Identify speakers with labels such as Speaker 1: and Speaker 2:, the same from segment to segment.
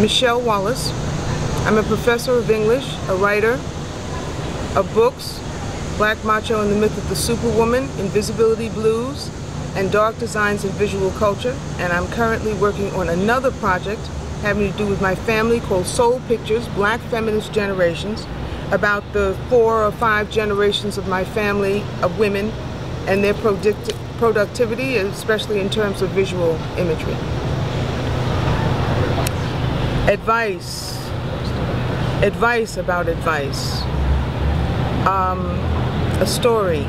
Speaker 1: Michele Wallace. I'm a professor of English, a writer of books, Black Macho and the Myth of the Superwoman, Invisibility Blues, and Dark Designs in Visual Culture. And I'm currently working on another project having to do with my family called Soul Pictures, Black Feminist Generations, about the 4 or 5 generations of my family of women and their productivity, especially in terms of visual imagery. Advice about advice. A story.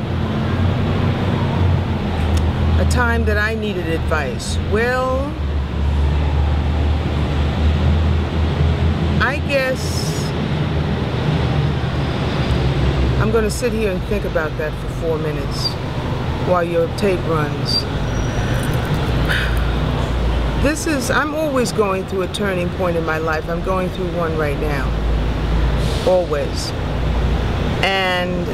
Speaker 1: A time that I needed advice. Well, I guess I'm going to sit here and think about that for 4 minutes while your tape runs. I'm always going through a turning point in my life. I'm going through one right now. Always. And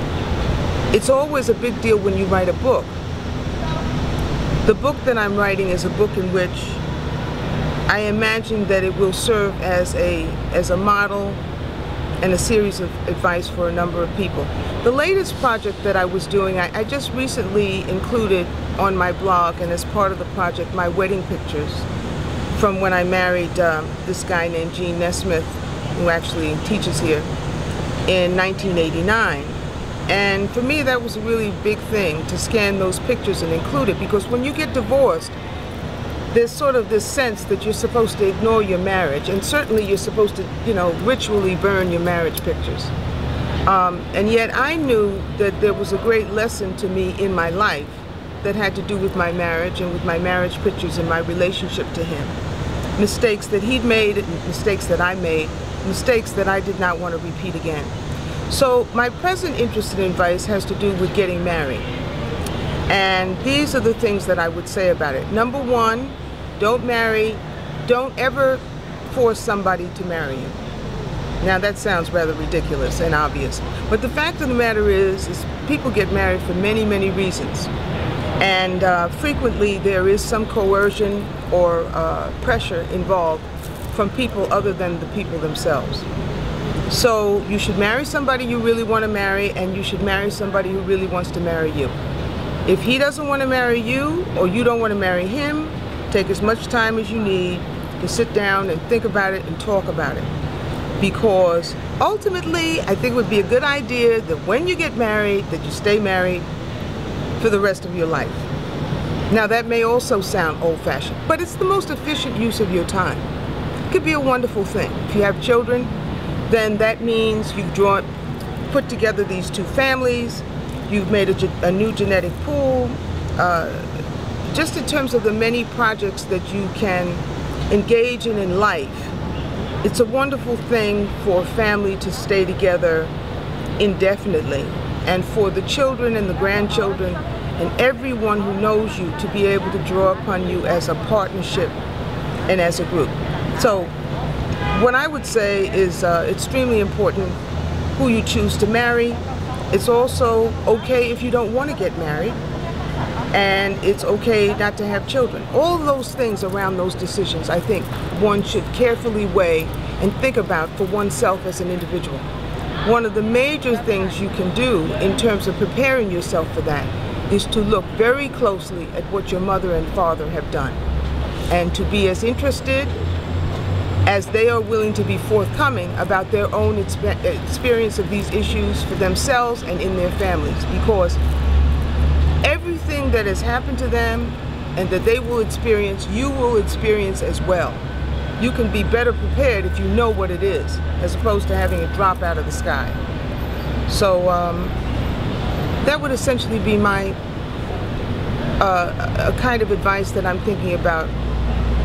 Speaker 1: it's always a big deal when you write a book. The book that I'm writing is a book in which I imagine that it will serve as a model and a series of advice for a number of people. The latest project that I was doing, I just recently included on my blog, and as part of the project, my wedding pictures from when I married this guy named Gene Nesmith, who actually teaches here, in 1989. And for me, that was a really big thing to scan those pictures and include it, because when you get divorced, there's sort of this sense that you're supposed to ignore your marriage, and certainly you're supposed to, ritually burn your marriage pictures. And yet I knew that there was a great lesson to me in my life that had to do with my marriage and with my marriage pictures and my relationship to him. Mistakes that he'd made, mistakes that I made, mistakes that I did not want to repeat again. So my present interest in advice has to do with getting married. And these are the things that I would say about it. Number one, don't ever force somebody to marry you. Now that sounds rather ridiculous and obvious, but the fact of the matter is people get married for many, many reasons. And frequently there is some coercion or pressure involved from people other than the people themselves. So you should marry somebody you really want to marry, and you should marry somebody who really wants to marry you. If he doesn't want to marry you, or you don't want to marry him, take as much time as you need to sit down and think about it and talk about it. Because ultimately, I think it would be a good idea that when you get married, that you stay married for the rest of your life. Now that may also sound old-fashioned, but it's the most efficient use of your time. It could be a wonderful thing. If you have children, then that means you've put together these two families, you've made a new genetic pool. Just in terms of the many projects that you can engage in life, it's a wonderful thing for a family to stay together indefinitely, and for the children and the grandchildren and everyone who knows you to be able to draw upon you as a partnership and as a group. So what I would say is extremely important who you choose to marry. It's also okay if you don't want to get married, and it's okay not to have children. All of those things around those decisions, I think one should carefully weigh and think about for oneself as an individual. One of the major things you can do in terms of preparing yourself for that is to look very closely at what your mother and father have done, and to be as interested as they are willing to be forthcoming about their own experience of these issues for themselves and in their families, because everything that has happened to them and that they will experience, you will experience as well. You can be better prepared if you know what it is, as opposed to having it drop out of the sky. So that would essentially be my a kind of advice that I'm thinking about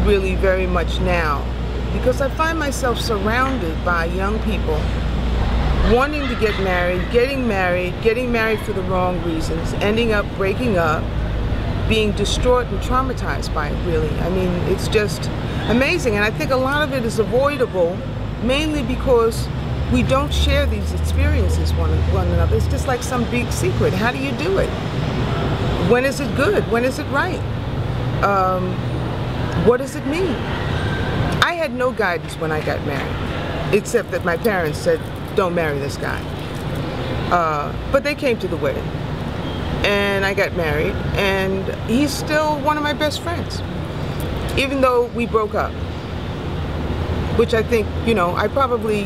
Speaker 1: really very much now, because I find myself surrounded by young people wanting to get married, getting married for the wrong reasons, ending up breaking up, being distraught and traumatized by it, really. I mean, it's just amazing, and I think a lot of it is avoidable, mainly because we don't share these experiences one another. It's just like some big secret. How do you do it? When is it good? When is it right? What does it mean? I had no guidance when I got married, except that my parents said, don't marry this guy. But they came to the wedding, and I got married, and he's still one of my best friends, even though we broke up. Which I think, you know,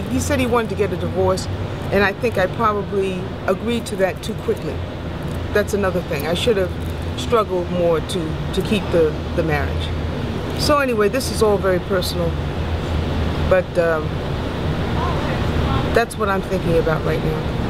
Speaker 1: he said he wanted to get a divorce, and I think I probably agreed to that too quickly. That's another thing. I should have struggled more to keep the marriage. So anyway, this is all very personal, but that's what I'm thinking about right now.